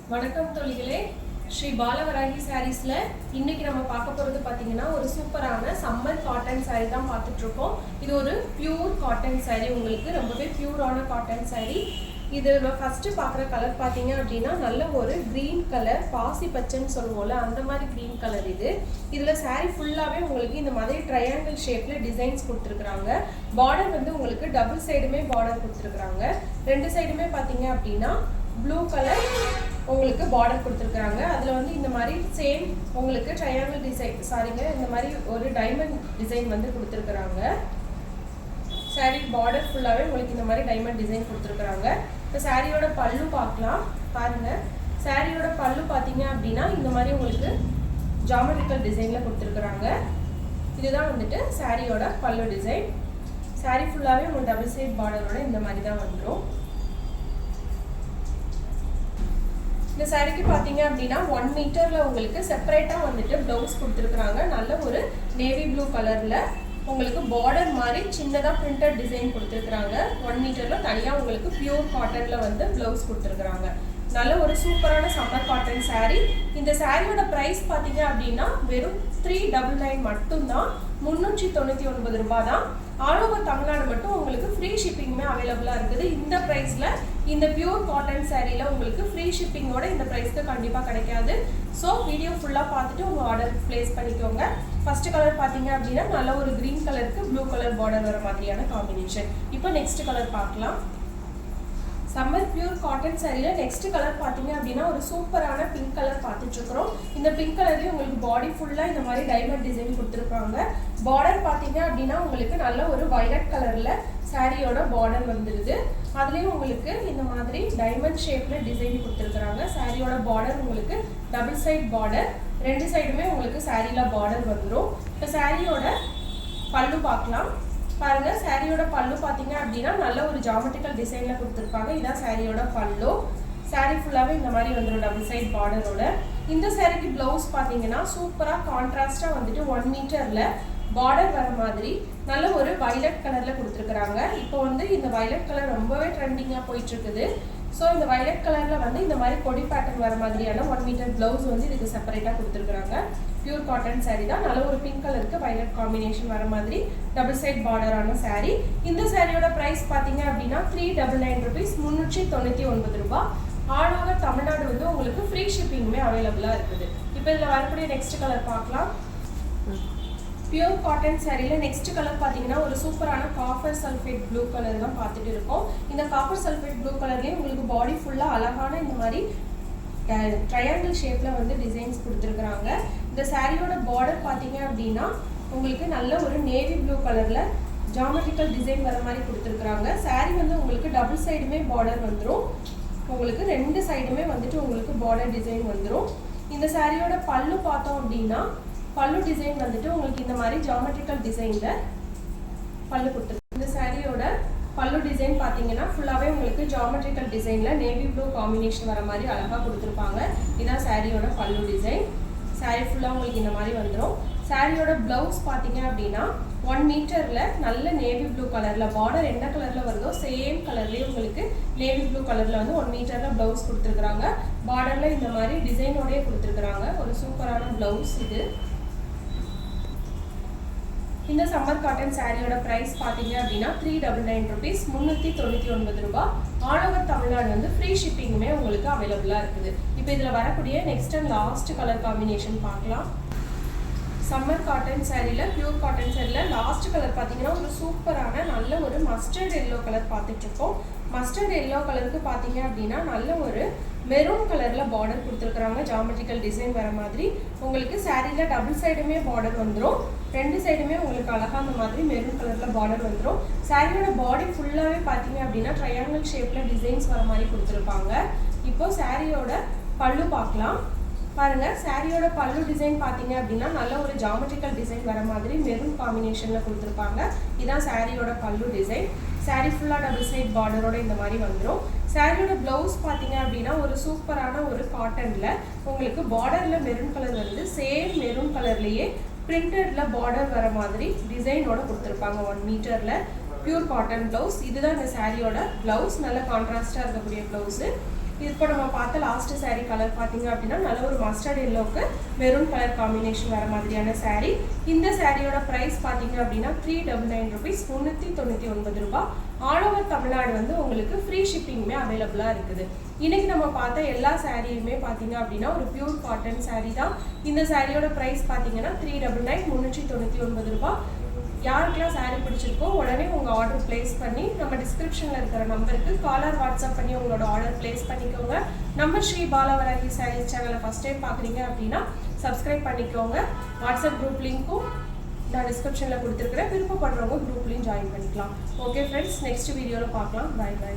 வணக்கம் தோழிகளே, ஸ்ரீ பாலவராகி சாரீஸ்ல இன்னைக்கு நம்ம பார்க்க போறது பாத்தீங்கன்னா ஒரு சூப்பரான சம்மர் காட்டன் சாரீ தான் பார்த்துட்டு இருக்கோம். இது ஒரு பியூர் காட்டன் சாரீ, உங்களுக்கு ரொம்பவே பியூரான காட்டன் சாரீ. இது ஃபர்ஸ்ட் பார்க்குற கலர் பார்த்தீங்க அப்படின்னா நல்ல ஒரு கிரீன் கலர், பாசி பச்சைன்னு சொல்லுவோம்ல அந்த மாதிரி கிரீன் கலர். இதில் சாரீ ஃபுல்லாகவே உங்களுக்கு இந்த மாதிரி ட்ரையாங்கிள் ஷேப்பில் டிசைன்ஸ் கொடுத்துருக்குறாங்க. பார்டர் வந்து உங்களுக்கு டபுள் சைடுமே பார்டர் கொடுத்துருக்குறாங்க. ரெண்டு சைடுமே பார்த்தீங்க அப்படின்னா ப்ளூ கலர் உங்களுக்கு பார்டர் கொடுத்துருக்குறாங்க. அதில் வந்து இந்த மாதிரி சேம் உங்களுக்கு ட்ரையாங்கிள் டிசைன் இந்த மாதிரி ஒரு டைமண்ட் டிசைன் வந்து கொடுத்துருக்குறாங்க. சாரீ பார்டர் ஃபுல்லாகவே உங்களுக்கு இந்த மாதிரி டைமண்ட் டிசைன் கொடுத்துருக்குறாங்க. இப்போ சாரியோட பல்லு பார்க்கலாம். பாருங்கள், சாரியோட பல்லு பார்த்தீங்க அப்படின்னா இந்த மாதிரி உங்களுக்கு ஜாமெட்ரிக்கல் டிசைனில் கொடுத்துருக்குறாங்க. இதுதான் வந்துட்டு சாரியோட பல்லு டிசைன். சாரீ ஃபுல்லாகவே உங்களுக்கு டபுள் சைட் பார்டரோட இந்த மாதிரி தான் வந்துடும். இந்த சாரிக்கு பார்த்தீங்க அப்படின்னா 1 மீட்டரில் உங்களுக்கு செப்பரேட்டாக வந்துட்டு ப்ளவுஸ் கொடுத்துருக்குறாங்க. நல்ல ஒரு நேவி ப்ளூ கலரில் உங்களுக்கு பார்டர் மாதிரி சின்னதாக பிரிண்டட் டிசைன் கொடுத்துருக்குறாங்க. 1 மீட்டரில் தனியாக உங்களுக்கு பியூர் காட்டனில் வந்து ப்ளவுஸ் கொடுத்துருக்குறாங்க. நல்ல ஒரு சூப்பரான சம்மர் காட்டன் சாரீ. இந்த சாரியோட ப்ரைஸ் பார்த்தீங்க அப்படின்னா வெறும் 399 மட்டும்தான், 399 ரூபாய் தான். ஆல் ஓவர் தமிழ்நாடு மட்டும் உங்களுக்கு ஃப்ரீ ஷிப்பிங்குமே அவைலபிளாக இருக்குது. இந்த ப்ரைஸில் இந்த பியூர் காட்டன் சாரியில் உங்களுக்கு ஃப்ரீ ஷிப்பிங்கோட இந்த ப்ரைஸ்க்கு கண்டிப்பாக கிடைக்காது. ஸோ வீடியோ ஃபுல்லாக பார்த்துட்டு உங்கள் ஆர்டர் ப்ளேஸ் பண்ணிக்கோங்க. ஃபர்ஸ்ட் கலர் பார்த்தீங்க அப்படின்னா நல்ல ஒரு க்ரீன் கலருக்கு ப்ளூ கலர் பார்டர் வர மாதிரியான காம்பினேஷன். இப்போ நெக்ஸ்ட் கலர் பார்க்கலாம். சம்மர் பியூர் காட்டன் சாரியில் நெக்ஸ்ட் கலர் பார்த்தீங்க அப்படின்னா ஒரு சூப்பரான பிங்க் கலர் பார்த்துட்டு இருக்கிறோம். இந்த பிங்க் கலர்லேயும் உங்களுக்கு பாடி ஃபுல்லாக இந்த மாதிரி டைமண்ட் டிசைன் கொடுத்துருக்காங்க. பார்டர் பார்த்தீங்க அப்படின்னா உங்களுக்கு நல்ல ஒரு வயலட் கலரில் சாரியோட பார்டர் வந்துடுது. அதுலேயும் உங்களுக்கு இந்த மாதிரி டைமண்ட் ஷேப்பில் டிசைன் கொடுத்துருக்குறாங்க. சாரியோட பார்டர் உங்களுக்கு டபுள் சைட் பார்டர், ரெண்டு சைடுமே உங்களுக்கு சாரியில் பார்டர் வந்துடும். இப்போ சாரியோட பல்லு பார்க்கலாம். பாருங்க, சாரியோட பல்லு பார்த்தீங்க அப்படின்னா நல்ல ஒரு ஜாமெட்ரிக்கல் டிசைனில் கொடுத்துருப்பாங்க. இதான் சாரியோட பல்லு. சாரி ஃபுல்லாகவே இந்த மாதிரி வந்துடும் டபுள் சைட் பார்டரோட. இந்த சாரிக்கு ப்ளவுஸ் பார்த்தீங்கன்னா சூப்பராக கான்ட்ராஸ்டாக வந்துட்டு 1 மீட்டரில் பார்டர் வர மாதிரி நல்ல ஒரு வயலட் கலரில் கொடுத்துருக்குறாங்க. இப்போ வந்து இந்த வயலட் கலர் ரொம்பவே ட்ரெண்டிங்காக போயிட்டுருக்குது. ஸோ இந்த வயலட் கலரில் வந்து இந்த மாதிரி கொடி பேட்டர்ன் வர மாதிரியான 1 மீட்டர் ப்ளவுஸ் வந்து இதுக்கு செப்பரேட்டாக கொடுத்துருக்குறாங்க. பியூர் காட்டன் சாரீ தான். நல்ல ஒரு பிங்க் கலருக்கு வயலட் காம்பினேஷன் வர மாதிரி டபுள் சைட் பார்டரான சாரீ. இந்த சாரியோட ப்ரைஸ் பார்த்தீங்க அப்படின்னா 399 ருபீஸ், 399 ரூபாய். ஆல் ஓவர் தமிழ்நாடு வந்து உங்களுக்கு ஃப்ரீ ஷிப்பிங்குமே அவைலபிளாக இருக்குது. இப்போ இதில் வரக்கூடிய நெக்ஸ்ட் கலர் பார்க்கலாம். பியூர் காட்டன் சாரியில் நெக்ஸ்ட் கலர் பார்த்தீங்கன்னா ஒரு சூப்பரான காப்பர் சல்ஃபேட் ப்ளூ கலர் தான் பார்த்துட்டு இருக்கோம். இந்த காப்பர் சல்ஃபேட் ப்ளூ கலர்லேயே உங்களுக்கு பாடி ஃபுல்லாக அழகான இந்த மாதிரி ட்ரையாங்கிள் ஷேப்பில் வந்து டிசைன்ஸ் கொடுத்துருக்குறாங்க. இந்த சாரியோட பார்டர் பார்த்தீங்க அப்படின்னா உங்களுக்கு நல்ல ஒரு நேவி ப்ளூ கலரில் ஜாமெட்ரிக்கல் டிசைன் வர மாதிரி கொடுத்துருக்குறாங்க. சாரி வந்து உங்களுக்கு டபுள் சைடுமே பார்டர் வந்துடும். உங்களுக்கு ரெண்டு சைடுமே வந்துட்டு உங்களுக்கு பார்டர் டிசைன் வந்துடும். இந்த சாரியோட பல்லு பார்த்தோம் அப்படின்னா பல்லு டிசைன் வந்துட்டு உங்களுக்கு இந்த மாதிரி ஜாமெட்ரிக்கல் டிசைனில் பல்லு கொடுத்துருக்கு. இந்த சாரியோட பல்லு டிசைன் பார்த்தீங்கன்னா ஃபுல்லாகவே உங்களுக்கு ஜாமெட்ரிக்கல் டிசைனில் நேவி ப்ளூ காம்பினேஷன் வர மாதிரி அழகாக கொடுத்துருப்பாங்க. இதுதான் சாரியோட பல்லு டிசைன். சாரி ஃபுல்லாக உங்களுக்கு இந்த மாதிரி வந்துடும். சாரியோட ப்ளவுஸ் பார்த்தீங்க அப்படின்னா 1 மீட்டரில் நல்ல நேவி ப்ளூ கலரில் பார்டர் என்ன கலரில் வருதோ சேம் கலர்லேயே உங்களுக்கு நேவி ப்ளூ கலரில் வந்து 1 மீட்டரில் ப்ளவுஸ் கொடுத்துருக்குறாங்க. பார்டரில் இந்த மாதிரி டிசைனோடய கொடுத்துருக்குறாங்க. ஒரு சூப்பரான ப்ளவுஸ் இது. இந்த சம்மர் காட்டன் சாரியோட ப்ரைஸ் பார்த்தீங்க அப்படின்னா 399 ருபீஸ், 399 ரூபாய். ஆல் ஓவர் தமிழ்நாடு வந்து ஃப்ரீ ஷிப்பிங்குமே உங்களுக்கு அவைலபிளாக இருக்குது. இப்போ இதில் வரக்கூடிய next and last colour combination பார்க்கலாம். சம்மர் காட்டன் சாரியில் பியூர் காட்டன் சாரியில் லாஸ்ட் கலர் பார்த்தீங்கன்னா ஒரு சூப்பரான நல்ல ஒரு மஸ்டர்ட் எல்லோ கலர் பார்த்துட்ருக்கோம். மஸ்டர்ட் எல்லோ கலருக்கு பார்த்தீங்க அப்படின்னா நல்ல ஒரு மெரூன் கலரில் பார்டர் கொடுத்துருக்குறாங்க. ஜாமெட்ரிக்கல் டிசைன் வர மாதிரி உங்களுக்கு சாரியில் டபுள் சைடுமே பார்டர் வந்துடும். ரெண்டு சைடுமே உங்களுக்கு அழகாக அந்த மாதிரி மெரூன் கலரில் பார்டர் வந்துடும். சாரியோட பாடி ஃபுல்லாகவே பார்த்தீங்க அப்படின்னா ட்ரையாங்கிள் ஷேப்பில் டிசைன்ஸ் வர மாதிரி கொடுத்துருப்பாங்க. இப்போ சாரியோட பல்லு பார்க்கலாம். பாருங்கள், சாரியோட பல்லு டிசைன் பார்த்தீங்க அப்படின்னா நல்ல ஒரு ஜாமெட்ரிக்கல் டிசைன் வர மாதிரி மெரூன் காம்பினேஷனில் கொடுத்துருப்பாங்க. இதுதான் சாரியோட பல்லு டிசைன். சாரி ஃபுல்லாக டபுள் சைட் பார்டரோட இந்த மாதிரி வந்துடும். சாரியோட ப்ளவுஸ் பார்த்தீங்க அப்படின்னா ஒரு சூப்பரான ஒரு காட்டனில் உங்களுக்கு பார்டரில் மெரூன் கலர் வருது. சேம் மெரூன் கலர்லேயே பிரிண்டடில் பார்டர் வர மாதிரி டிசைனோட கொடுத்துருப்பாங்க. 1 மீட்டரில் பியூர் காட்டன் ப்ளவுஸ். இதுதான் இந்த சாரியோட ப்ளவுஸ். நல்ல கான்ட்ராஸ்டாக இருக்கக்கூடிய ப்ளவுஸு. இப்போ நம்ம பார்த்த லாஸ்ட் saree கலர் பார்த்தீங்க அப்படின்னா நல்ல ஒரு மஸ்டர்ட் எல்லோக்கு மெரூன் கலர் காம்பினேஷன் வர மாதிரியான saree. இந்த சாரியோட ப்ரைஸ் பார்த்தீங்க அப்படின்னா 399 rupees, 399 ரூபாய். ஆல் ஓவர் தமிழ்நாடு வந்து உங்களுக்கு ஃப்ரீ ஷிப்பிங்குமே அவைலபிளாக இருக்குது. இன்னைக்கு நம்ம பார்த்த எல்லா சாரியுமே பார்த்தீங்க அப்படின்னா ஒரு பியூர் காட்டன் saree தான். இந்த சாரியோட ப்ரைஸ் பார்த்தீங்கன்னா 399 399 ரூபாய். யாருக்கெல்லாம் saree பிடிச்சிருக்கோ உடனே உங்கள் ஆர்டர் பிளேஸ் பண்ணி நம்ம டிஸ்கிரிப்ஷனில் இருக்கிற நம்பருக்கு காலர் வாட்ஸ்அப் பண்ணி உங்களோட ஆர்டர் பிளேஸ் பண்ணிக்கோங்க. நம்ம ஸ்ரீ பாலவராகி சாரீஸ் சேனலை ஃபஸ்ட் டைம் பார்க்குறீங்க அப்படின்னா சப்ஸ்கிரைப் பண்ணிக்கோங்க. வாட்ஸ்அப் குரூப் லிங்க்கும் நான் டிஸ்கிரிப்ஷனில் கொடுத்துருக்குறேன். விருப்பப்படுறவங்க குரூப்லேயும் ஜாயின் பண்ணிக்கலாம். ஓகே ஃப்ரெண்ட்ஸ், நெக்ஸ்ட் வீடியோவில் பார்க்கலாம். Bye by.